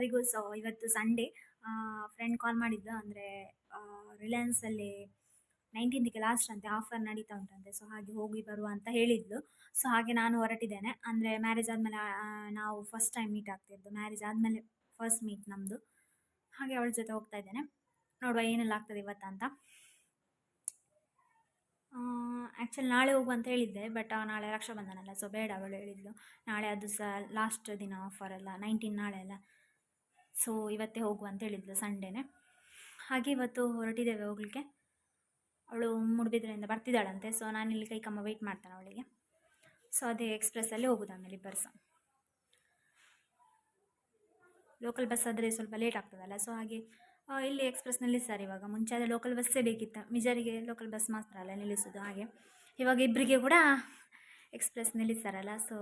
ಎಲ್ಲರಿಗೂ. ಸೊ ಇವತ್ತು Sunday. Friend call ಮಾಡಿದ್ದು, ಅಂದರೆ ರಿಲಯನ್ಸಲ್ಲಿ 19ಗೆ ಲಾಸ್ಟ್ ಅಂತೆ, ಆಫರ್ ನಡೀತಾ ಉಂಟಂತೆ. ಸೊ ಹಾಗೆ ಹೋಗಿ ಬರುವ ಅಂತ ಹೇಳಿದ್ಲು. ಸೊ ಹಾಗೆ ನಾನು ಹೊರಟಿದ್ದೇನೆ. ಅಂದರೆ ಮ್ಯಾರೇಜ್ ಆದಮೇಲೆ ನಾವು ಫಸ್ಟ್ ಟೈಮ್ ಮೀಟ್ ಆಗ್ತಿದ್ದು, ಮ್ಯಾರೇಜ್ ಆದಮೇಲೆ ಫಸ್ಟ್ ಮೀಟ್ ನಮ್ಮದು. ಹಾಗೆ ಅವಳ ಜೊತೆ ಹೋಗ್ತಾ ಇದ್ದೇನೆ. ನೋಡುವ ಏನೆಲ್ಲ ಆಗ್ತದೆ ಇವತ್ತಂತ. ಆ್ಯಕ್ಚುಲಿ ನಾಳೆ ಹೋಗು ಅಂತ ಹೇಳಿದ್ದೆ, ಬಟ್ ನಾಳೆ ರಕ್ಷಾಬಂಧನ, ಸೊ ಬೇಡ ಅವಳು ಹೇಳಿದ್ಲು. ನಾಳೆ ಅದು ಸಹ ಲಾಸ್ಟ್ ದಿನ ಆಫರ್ ಅಲ್ಲ, 19 ನಾಳೆ ಅಲ್ಲ. ಸೊ ಇವತ್ತೇ ಹೋಗು ಅಂತ ಹೇಳಿದ್ಲು, ಸಂಡೇನೆ. ಹಾಗೆ ಇವತ್ತು ಹೊರಟಿದ್ದೇವೆ ಹೋಗಲಿಕ್ಕೆ. ಅವಳು ಮೂಡುಬಿದ್ರೆಯಿಂದ ಬರ್ತಿದ್ದಾಳಂತೆ. ಸೊ ನಾನಿಲ್ಲಿ ಕೈಕಮ್ಮ ವೆಯ್ಟ್ ಮಾಡ್ತಾನೆ ಅವಳಿಗೆ. ಸೊ ಅದೇ ಎಕ್ಸ್ಪ್ರೆಸ್ಸಲ್ಲಿ ಹೋಗೋದು ಆಮೇಲೆ ಇಬ್ಬರು ಸಹ. ಲೋಕಲ್ ಬಸ್ ಆದರೆ ಸ್ವಲ್ಪ ಲೇಟ್ ಆಗ್ತದಲ್ಲ, ಸೊ ಹಾಗೆ ಇಲ್ಲಿ ಎಕ್ಸ್ಪ್ರೆಸ್ನಲ್ಲಿ ಸರ್ ಇವಾಗ. ಮುಂಚೆ ಆದರೆ ಲೋಕಲ್ ಬಸ್ಸೇ ಬೇಕಿತ್ತು, ಮಿಜರಿಗೆ ಲೋಕಲ್ ಬಸ್ ಮಾತ್ರ ಅಲ್ಲ ನಿಲ್ಲಿಸೋದು. ಹಾಗೆ ಇವಾಗ ಇಬ್ಬರಿಗೆ ಕೂಡ ಎಕ್ಸ್ಪ್ರೆಸ್ ನಿಲ್ಲಿಸ್ತಾರಲ್ಲ, ಸೊ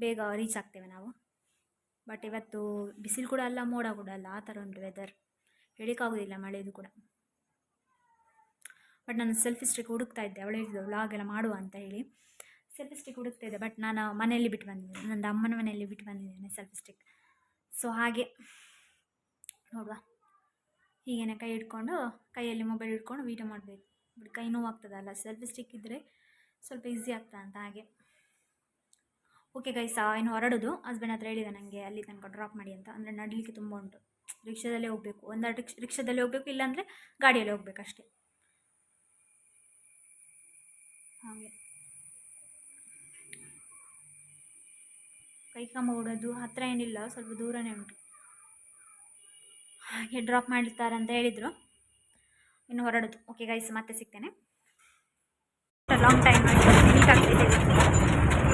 ಬೇಗ ರೀಚ್ ಆಗ್ತೇವೆ ನಾವು. ಬಟ್ ಇವತ್ತು ಬಿಸಿಲು ಕೂಡ ಅಲ್ಲ, ಮೋಡ ಕೂಡ ಅಲ್ಲ, ಆ ಥರ ಉಂಟು ವೆದರ್. ಹೇಳಿಕ್ಕಾಗೋದಿಲ್ಲ ಮಳೆದು ಕೂಡ. ಬಟ್ ನಾನು ಸೆಲ್ಫಿ ಸ್ಟಿಕ್ ಹುಡುಕ್ತಾ ಇದ್ದೆ, ಅವಳು ಹೇಳಿದ್ದು ವ್ಲಾಗ್ ಎಲ್ಲ ಮಾಡುವ ಅಂತ ಹೇಳಿ ಸೆಲ್ಫಿ ಸ್ಟಿಕ್ ಹುಡುಕ್ತಾ ಇದ್ದೆ. ಬಟ್ ನಾನು ಮನೆಯಲ್ಲಿ ಬಿಟ್ಟು ಬಂದಿದ್ದೇನೆ, ನನ್ನ ಅಮ್ಮನ ಮನೆಯಲ್ಲಿ ಬಿಟ್ಟು ಬಂದಿದ್ದೇನೆ ಸೆಲ್ಫಿ ಸ್ಟಿಕ್. ಸೊ ಹಾಗೆ ನೋಡುವ, ಹೀಗೇನೆ ಕೈ ಹಿಡ್ಕೊಂಡು, ಕೈಯಲ್ಲಿ ಮೊಬೈಲ್ ಹಿಡ್ಕೊಂಡು ವೀಡಿಯೋ ಮಾಡಬೇಕು. ಬಟ್ ಕೈ ನೋವಾಗ್ತದಲ್ಲ, ಸೆಲ್ಫಿ ಸ್ಟಿಕ್ ಇದ್ದರೆ ಸ್ವಲ್ಪ ಈಸಿ ಆಗ್ತದೆ ಅಂತ. ಹಾಗೆ ಓಕೆ ಗೈಸ್, ಇನ್ನು ಹೊರಡೋದು. ಹಸ್ಬೆಂಡ್ ಹತ್ರ ಹೇಳಿದೆ ನನಗೆ ಅಲ್ಲಿ ತನಕ ಡ್ರಾಪ್ ಮಾಡಿ ಅಂತ. ಅಂದರೆ ನಡಲಿಕ್ಕೆ ತುಂಬ ಉಂಟು, ರಿಕ್ಷಾದಲ್ಲೇ ಹೋಗಬೇಕು. ಒಂದೆರಡು ರಿಕ್ಷಾದಲ್ಲೇ ಹೋಗಬೇಕು, ಇಲ್ಲಾಂದರೆ ಗಾಡಿಯಲ್ಲಿ ಹೋಗ್ಬೇಕು ಅಷ್ಟೇ. ಹಾಗೆ ಕೈಕಮ್ಮ ಓಡೋದು ಹತ್ತಿರ ಏನಿಲ್ಲ, ಸ್ವಲ್ಪ ದೂರನೇ ಉಂಟು. ಹಾಗೆ ಡ್ರಾಪ್ ಮಾಡಿರ್ತಾರೆ ಅಂತ ಹೇಳಿದರು. ಇನ್ನು ಹೊರಡೋದು. ಓಕೆ ಗೈಸ್, ಮತ್ತೆ ಸಿಗ್ತೇನೆ. ಲಾಂಗ್ ಟೈಮ್ ಮೀಟ್ ಆಗ್ತಿದ್ದೇವೆ.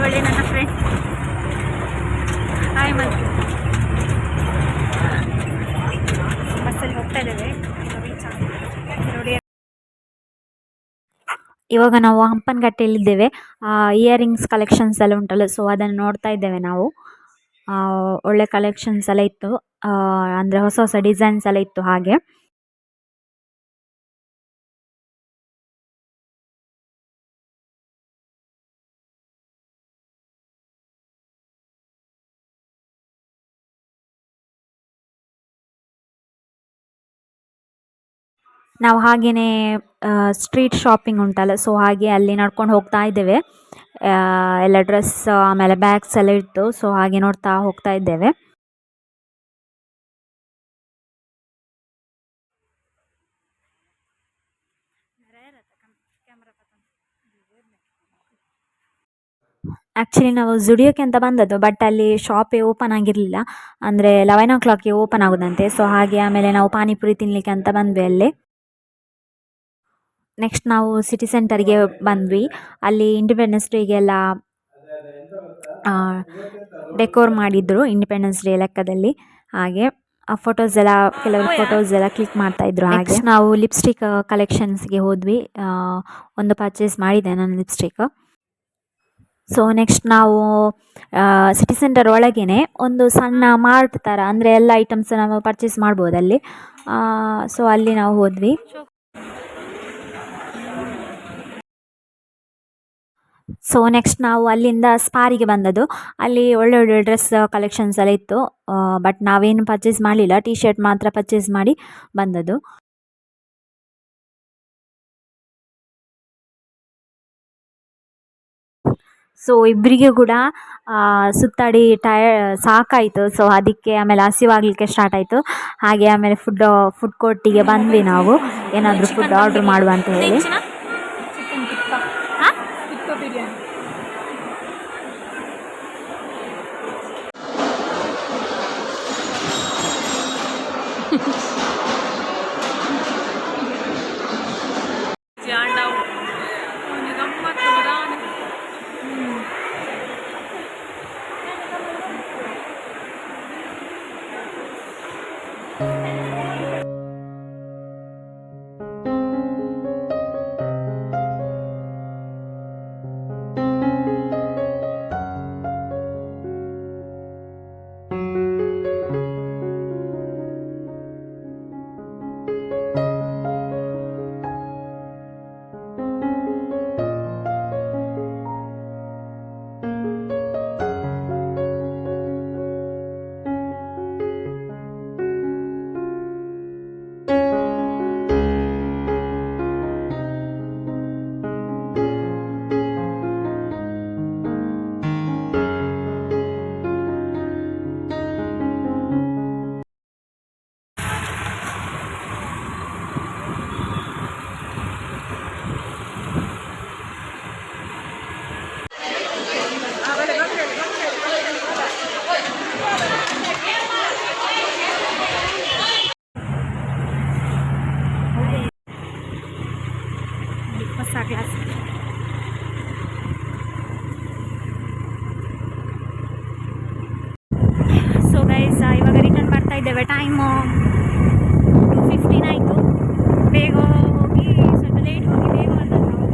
ಒಳ್ಳೆ ನನ್ನ ಫ್ರೆಂಡ್ ಹಾಯ್ ಮತ್ತು ಬಸ್ಸಲ್ಲಿ ಹೋಗ್ತಾ ಇದ್ದೇವೆ. ನೋಡಿ, ಇವಾಗ ನಾವು ಹಂಪನಕಟ್ಟೆಯಲ್ಲಿದ್ದೇವೆ. ಇಯರಿಂಗ್ಸ್ ಕಲೆಕ್ಷನ್ಸ್ ಎಲ್ಲ ಉಂಟಲ್ಲ, ಸೊ ಅದನ್ನು ನೋಡ್ತಾ ಇದ್ದೇವೆ ನಾವು. ಒಳ್ಳೆ ಕಲೆಕ್ಷನ್ಸ್ ಎಲ್ಲ ಇತ್ತು, ಅಂದರೆ ಹೊಸ ಹೊಸ ಡಿಸೈನ್ಸ್ ಎಲ್ಲ ಇತ್ತು. ಹಾಗೆ ನಾವು ಹಾಗೆಯೇ ಸ್ಟ್ರೀಟ್ ಶಾಪಿಂಗ್ ಉಂಟಲ್ಲ, ಸೊ ಹಾಗೆ ಅಲ್ಲಿ ನಡ್ಕೊಂಡು ಹೋಗ್ತಾ ಇದ್ದೇವೆ. ಎಲ್ಲ ಡ್ರೆಸ್ ಆಮೇಲೆ ಬ್ಯಾಗ್ಸ್ ಎಲ್ಲ ಇತ್ತು, ಸೊ ಹಾಗೆ ನೋಡ್ತಾ ಹೋಗ್ತಾ ಇದ್ದೇವೆ. ಆ್ಯಕ್ಚುಲಿ ನಾವು ಜುಡಿಯೋಕ್ಕೆ ಅಂತ ಬಂದದ್ದು, ಬಟ್ ಅಲ್ಲಿ ಶಾಪೇ ಓಪನ್ ಆಗಿರಲಿಲ್ಲ. ಅಂದರೆ 11 o'clockಗೆ ಓಪನ್ ಆಗೋದಂತೆ. ಸೊ ಹಾಗೆ ಆಮೇಲೆ ನಾವು ಪಾನಿಪುರಿ ತಿನ್ನಲಿಕ್ಕೆ ಅಂತ ಬಂದ್ವಿ ಅಲ್ಲಿ. ನೆಕ್ಸ್ಟ್ ನಾವು ಸಿಟಿ ಸೆಂಟರ್ಗೆ ಬಂದ್ವಿ. ಅಲ್ಲಿ ಇಂಡಿಪೆಂಡೆನ್ಸ್ ಡೇಗೆಲ್ಲ ಡೆಕೋರ್ ಮಾಡಿದ್ರು, ಇಂಡಿಪೆಂಡೆನ್ಸ್ ಡೇ ಲೆಕ್ಕದಲ್ಲಿ. ಹಾಗೆ ಆ ಫೋಟೋಸ್ ಎಲ್ಲ, ಕೆಲವರು ಫೋಟೋಸ್ ಎಲ್ಲ ಕ್ಲಿಕ್ ಮಾಡ್ತಾಯಿದ್ರು. ಹಾಗೆ ನಾವು ಲಿಪ್ಸ್ಟಿಕ್ ಕಲೆಕ್ಷನ್ಸ್ಗೆ ಹೋದ್ವಿ. ಒಂದು ಪರ್ಚೇಸ್ ಮಾಡಿದೆ ನಾನು ಲಿಪ್ಸ್ಟಿಕ್. ಸೊ ನೆಕ್ಸ್ಟ್ ನಾವು ಸಿಟಿ ಸೆಂಟರ್ ಒಳಗೇ ಒಂದು ಸಣ್ಣ ಮಾರ್ಟ್ ಥರ, ಅಂದರೆ ಎಲ್ಲ ಐಟಮ್ಸ್ ನಾವು ಪರ್ಚೇಸ್ ಮಾಡ್ಬೋದು ಅಲ್ಲಿ. ಸೊ ಅಲ್ಲಿ ನಾವು ಹೋದ್ವಿ. ಸೊ ನೆಕ್ಸ್ಟ್ ನಾವು ಅಲ್ಲಿಂದ ಸ್ಪಾರಿಗೆ ಬಂದದ್ದು. ಅಲ್ಲಿ ಒಳ್ಳೆ ಒಳ್ಳೆ ಡ್ರೆಸ್ ಕಲೆಕ್ಷನ್ಸ್ ಎಲ್ಲ ಇತ್ತು, ಬಟ್ ನಾವೇನು ಪರ್ಚೇಸ್ ಮಾಡಲಿಲ್ಲ, ಟೀ ಶರ್ಟ್ ಮಾತ್ರ ಪರ್ಚೇಸ್ ಮಾಡಿ ಬಂದದ್ದು. ಸೊ ಇಬ್ಬರಿಗೆ ಕೂಡ ಸುತ್ತಾಡಿ ಸಾಕಾಯಿತು. ಸೊ ಅದಕ್ಕೆ ಆಮೇಲೆ ಹಸಿವಾಗಲಿಕ್ಕೆ ಸ್ಟಾರ್ಟ್ ಆಯಿತು. ಹಾಗೆ ಆಮೇಲೆ ಫುಡ್ ಕೋರ್ಟಿಗೆ ಬಂದ್ವಿ ನಾವು, ಏನಾದರೂ ಫುಡ್ ಆರ್ಡ್ರ್ ಮಾಡುವ ಅಂತ ಹೇಳಿ. ಇದ್ದೇವೆ. ಟೈಮು 2:15 ಆಯಿತು. ಬೇಗ ಹೋಗಿ ಸ್ವಲ್ಪ ಲೇಟ್ ಹೋಗಿ ಬೇಗ ಬಂದದ್ದು ನಾವು.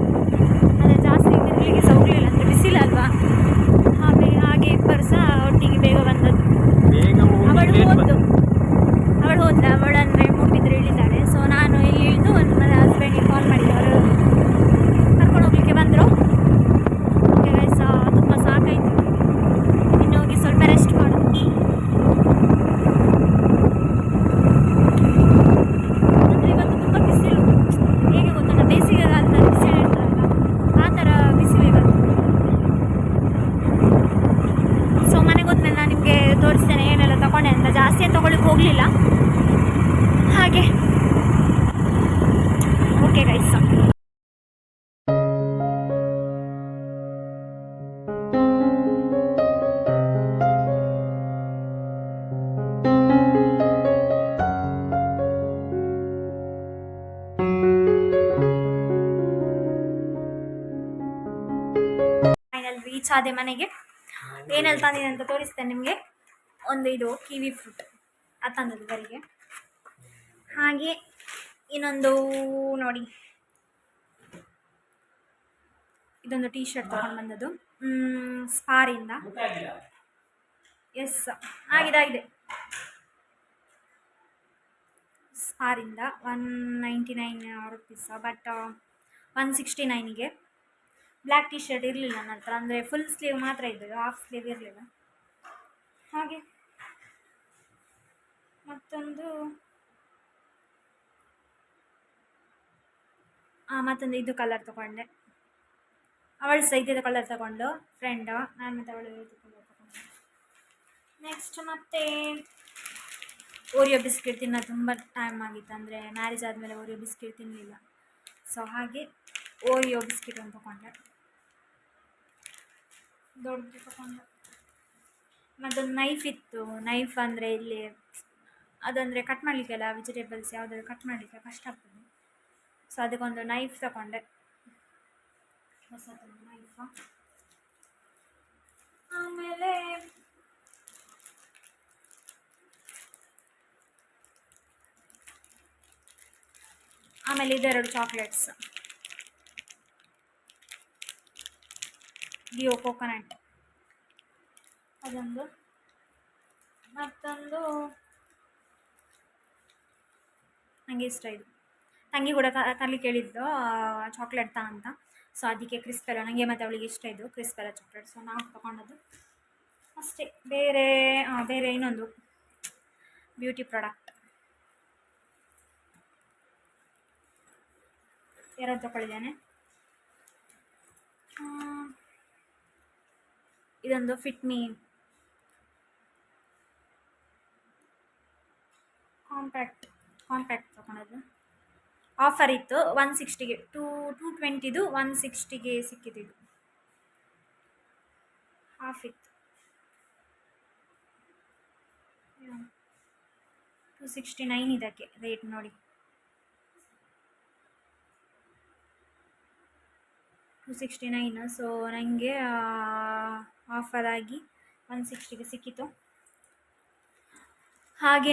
ಅಂದರೆ ಜಾಸ್ತಿ ತಿರುಗಲಿಕ್ಕೆ ಸಹ ಹೋಗಲಿಲ್ಲ, ಅಂದರೆ ಬಿಸಿಲಲ್ವಾ. ಹಾಗೆ ಇಬ್ಬರು ಸಹ ಒಟ್ಟಿಗೆ ಬೇಗ ಬಂದದ್ದು. ಅವಳು ಹೋದ್ರೆ ಅವಳಂದರೆ ಮೂಡಿಬಿದ್ರೆ ಇಳಿತಾಳೆ. ಸೊ ನಾನು ಇಲ್ಲಿ ಇಳಿದು ಒಂದು ನನ್ನ ಹಸ್ಬೆಂಡಿಗೆ ಕಾಲ್ ಮಾಡಿದ್ದೆ, ಅವರು ಕರ್ಕೊಂಡು ಹೋಗ್ಲಿಕ್ಕೆ ಬಂದರು. ಓಕೆ ಗೈಸ್, ತುಂಬ ಸಾಕಾಯಿತು, ಇನ್ನು ಹೋಗಿ ಸ್ವಲ್ಪ ರೆಸ್ಟ್ ಮಾಡು. ಅಂದರೆ ಇವತ್ತು ತುಂಬ ಬಿಸಿಲು, ಹೇಗೆ ಗೊತ್ತುಂಟ, ಬೇಸಿಗೆಗಾಲದಲ್ಲಿ ಬಿಸಿಲು ಇರ್ತಾರಲ್ಲ ಆ ಥರ ಬಿಸಿಲು ಇವತ್ತು. ಸೊ ಮನೆಗೆ ಹೋದ್ಮೇಲೆ ನಾನು ನಿಮಗೆ ತೋರಿಸ್ತೇನೆ ಏನೆಲ್ಲ ತೊಗೊಂಡೆ ಅಂತ. ಜಾಸ್ತಿ ಏನು ತೊಗೊಳ್ಳಿಕ್ಕೆ ಹೋಗಲಿಲ್ಲ ಹಾಗೆ. ಓಕೆ ಗೈಸ್, ಫೈನಲ್ ರೀಚ್ ಆದೆ ಮನೆಗೆ. ಏನೆಲ್ಲ ತಂದಿದೆ ಅಂತ ತೋರಿಸ್ತೇನೆ ನಿಮಗೆ. ಒಂದು ಇದು ಕಿವಿ ಫ್ರೂಟ್ ಅದು ತಂದದ್ದು ಬರಿಗೆ. ಹಾಗೆ ಇನ್ನೊಂದು ನೋಡಿ, ಇದೊಂದು ಟೀ ಶರ್ಟ್ ತೊಗೊಂಡು ಬಂದದ್ದು ಸ್ಪಾರಿಂದ. ಎಸ್, ಆಗಿದೆ ಸ್ಪಾರಿಂದ. 199 ರುಪೀಸ್, ಬಟ್ 169ಗೆ. ಬ್ಲ್ಯಾಕ್ ಟೀ ಶರ್ಟ್ ಇರಲಿಲ್ಲ ನನ್ನ ಹತ್ರ, ಅಂದರೆ ಫುಲ್ ಸ್ಲೀವ್ ಮಾತ್ರ ಇದ್ದದ್ದು, ಹಾಫ್ ಸ್ಲೀವ್ ಇರಲಿಲ್ಲ. ಹಾಗೆ ಮತ್ತೊಂದು ಇದು ಕಲರ್ ತೊಗೊಂಡೆ. ಅವಳು ಸಹ ಇದ್ದಿದ್ದ ಕಲರ್ ತಗೊಂಡು ಫ್ರೆಂಡ್, ನಾನು ಮತ್ತು ಅವಳು ಇದು ಕಲರ್ ತಗೊಂಡು. ನೆಕ್ಸ್ಟ್ ಮತ್ತೆ ಓರಿಯೋ ಬಿಸ್ಕೆಟ್ ತಿನ್ನೋ ತುಂಬ ಟೈಮ್ ಆಗಿತ್ತು, ಅಂದರೆ ಮ್ಯಾರೇಜ್ ಆದಮೇಲೆ ಓರಿಯೋ ಬಿಸ್ಕೆಟ್ ತಿನ್ನಲಿಲ್ಲ. ಸೊ ಹಾಗೆ ಓರಿಯೋ ಬಿಸ್ಕೆಟ್ ಒಂದು ತೊಗೊಂಡೆ, ದೊಡ್ಡದು ತೊಗೊಂಡೆ. ಮತ್ತೊಂದು ನೈಫ್ ಇತ್ತು. ನೈಫ್ ಅಂದರೆ ಇಲ್ಲಿ ಅದಂದರೆ ಕಟ್ ಮಾಡಲಿಕ್ಕೆಲ್ಲ ವೆಜಿಟೇಬಲ್ಸ್ ಯಾವುದಾದ್ರು ಕಟ್ ಮಾಡಲಿಕ್ಕೆ ಕಷ್ಟ ಆಗ್ತದೆ. ಸೊ ಅದಕ್ಕೊಂದು ನೈಫ್ ತಗೊಂಡೆ, ಹೊಸದೊಂದು ನೈಫ್. ಆಮೇಲೆ ಇದೆರಡು ಚಾಕ್ಲೇಟ್ಸ್, ಡಿಯೋ ಕೋಕೋನಟ್ ಅದೊಂದು. ಮತ್ತೊಂದು ನನಗೆ ಇಷ್ಟ ಇದು, ತಂಗಿ ಕೂಡ ತರಲಿಕ್ಕೆ ಹೇಳಿದ್ದು ಚಾಕ್ಲೇಟ್ ಅಂತ. ಸೊ ಅದಕ್ಕೆ ಕ್ರಿಸ್ಪೆಲ್ಲ, ನನಗೆ ಮತ್ತು ಅವಳಿಗೆ ಇಷ್ಟ ಇದು ಕ್ರಿಸ್ಪೆಲ್ಲ ಚಾಕ್ಲೇಟ್. ಸೊ ನಾವು ತೊಗೊಂಡದ್ದು ಅಷ್ಟೇ. ಬೇರೆ ಇನ್ನೊಂದು ಬ್ಯೂಟಿ ಪ್ರಾಡಕ್ಟ್ ಎರಡು ತೊಗೊಳ್ಳಿದ್ದೇನೆ. ಇದೊಂದು ಫಿಟ್ ಮೀ ಕಾಂಪ್ಯಾಕ್ಟ್ ತೊಗೊಂಡದ್ದು. ಆಫರ್ ಇತ್ತು 160ಗೆ, 220ದು 160ಗೆ ಸಿಕ್ಕಿದ್ದು. ಹಾಫ್ ಇತ್ತು, 269 ಇದಕ್ಕೆ ರೇಟ್ ನೋಡಿ. 269. ಸೊ ನನಗೆ ಆಫರ್ ಆಗಿ 160ಗೆ ಸಿಕ್ಕಿತು. ಹಾಗೆ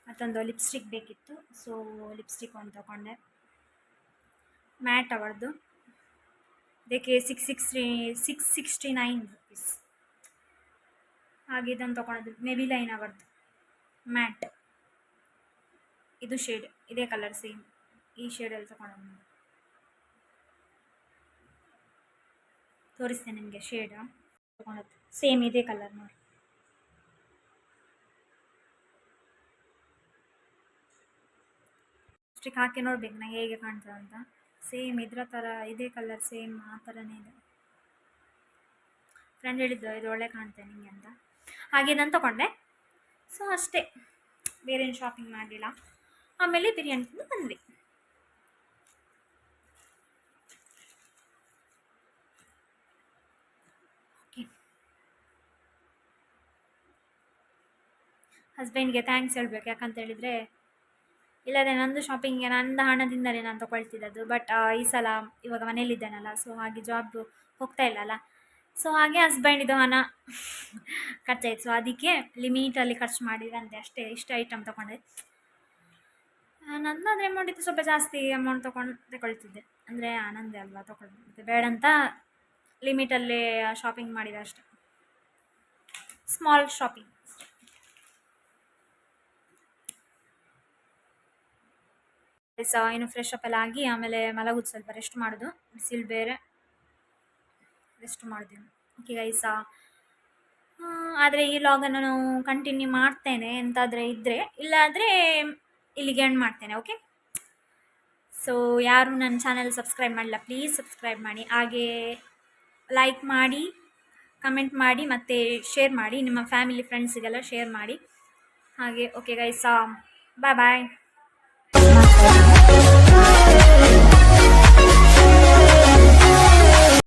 ಮತ್ತೊಂದು ಲಿಪ್ಸ್ಟಿಕ್ ಬೇಕಿತ್ತು. ಸೊ ಲಿಪ್ಸ್ಟಿಕ್ ಒಂದು ತಗೊಂಡೆ, ಮ್ಯಾಟ್ ಅವರದ್ದು. ಇದಕ್ಕೆ 669 ರುಪೀಸ್. ಹಾಗೆ ಇದನ್ನು ತೊಗೊಂಡದ್ದು ಮೆಬಿಲೈನ್ ಅವರದ್ದು ಮ್ಯಾಟ್. ಇದು ಶೇಡ್, ಇದೇ ಕಲರ್ ಸೇಮ್, ಈ ಶೇಡಲ್ಲಿ ತೊಗೊಂಡು ತೋರಿಸ್ತೇನೆ ನಿಮಗೆ. ಶೇಡ್ ತೊಗೊಂಡದ್ದು ಸೇಮ್ ಇದೇ ಕಲರ್ ನೋಡಿ. ಲಿಪ್ಸ್ಟಿಕ್ ಹಾಕಿ ನೋಡ್ಬೇಕು ನನಗೆ ಹೇಗೆ ಕಾಣ್ತದೆ ಅಂತ. ಸೇಮ್ ಇದರ ಥರ ಇದೇ ಕಲರ್, ಸೇಮ್ ಆ ಥರನೇ ಇದೆ. ಫ್ರೆಂಡ್ ಹೇಳಿದ್ದು ಇದು ಒಳ್ಳೆ ಕಾಣ್ತೇನೆ ನಿಮಗೆ ಅಂತ, ಹಾಗೆ ನಾನು ತೊಗೊಂಡೆ. ಸೊ ಅಷ್ಟೇ, ಬೇರೇನು ಶಾಪಿಂಗ್ ಮಾಡಲಿಲ್ಲ. ಆಮೇಲೆ ಬಿರಿಯಾನಿ ತಿಂದು ಬಂದ್ವಿ. ಓಕೆ, ಹಸ್ಬೆಂಡ್ಗೆ ಥ್ಯಾಂಕ್ಸ್ ಹೇಳಬೇಕು. ಯಾಕಂತ ಹೇಳಿದರೆ ಇಲ್ಲದೆ ನಂದು ಶಾಪಿಂಗ್ಗೆ ನನ್ನ ಹಣದಿಂದಲೇ ನಾನು ತೊಗೊಳ್ತಿದ್ದದ್ದು. ಬಟ್ ಈ ಸಲ ಇವಾಗ ಮನೇಲಿದ್ದೇನಲ್ಲ, ಸೊ ಹಾಗೆ ಜಾಬ್ ಹೋಗ್ತಾ ಇಲ್ಲಲ್ಲ, ಸೊ ಹಾಗೆ ಹಸ್ಬೆಂಡಿದು ಹಣ ಖರ್ಚಾಯ್ತು. ಸೊ ಅದಕ್ಕೆ ಲಿಮಿಟಲ್ಲಿ ಖರ್ಚು ಮಾಡಿದ್ರಂತೆ ಅಷ್ಟೇ. ಇಷ್ಟು ಐಟಮ್ ತೊಗೊಂಡೆ. ನನ್ನದು ಅಮೌಂಟ್ ಇತ್ತು, ಸ್ವಲ್ಪ ಜಾಸ್ತಿ ಅಮೌಂಟ್ ತಗೊಳ್ತಿದ್ದೆ. ಅಂದರೆ ಆನಂದೇ ಅಲ್ವಾ ತಗೊಳ್ತಿದ್ದೆ, ಬೇಡ ಅಂತ ಲಿಮಿಟಲ್ಲೇ ಶಾಪಿಂಗ್ ಮಾಡಿದೆ ಅಷ್ಟೆ. Small shopping. ಇನ್ನು ಫ್ರೆಶ್ ಅಪ್ ಎಲ್ಲ ಆಗಿ ಆಮೇಲೆ ಮಲಗುದು, ಸ್ವಲ್ಪ ರೆಸ್ಟ್ ಮಾಡೋದು. ಬಿಸಿಲು ಬೇರೆ, ರೆಸ್ಟ್ ಮಾಡಿದ್ವಿ. ಓಕೆ ಗೈಸ, ಆದರೆ ಈ ಲಾಗನ್ನು ನಾವು ಕಂಟಿನ್ಯೂ ಮಾಡ್ತೇನೆ ಎಂತಾದರೆ ಇದ್ದರೆ, ಇಲ್ಲಾದರೆ ಇಲ್ಲಿಗೆ ಎಂಡ್ ಮಾಡ್ತೇನೆ. ಓಕೆ, ಸೊ ಯಾರು ನನ್ನ ಚಾನಲ್ ಸಬ್ಸ್ಕ್ರೈಬ್ ಮಾಡಿಲ್ಲ, ಪ್ಲೀಸ್ ಸಬ್ಸ್ಕ್ರೈಬ್ ಮಾಡಿ, ಹಾಗೆ ಲೈಕ್ ಮಾಡಿ, ಕಮೆಂಟ್ ಮಾಡಿ, ಮತ್ತು ಶೇರ್ ಮಾಡಿ, ನಿಮ್ಮ ಫ್ಯಾಮಿಲಿ ಫ್ರೆಂಡ್ಸಿಗೆಲ್ಲ ಶೇರ್ ಮಾಡಿ ಹಾಗೆ. ಓಕೆ ಗೈಸ, ಬಾಯ್ ಬಾಯ್.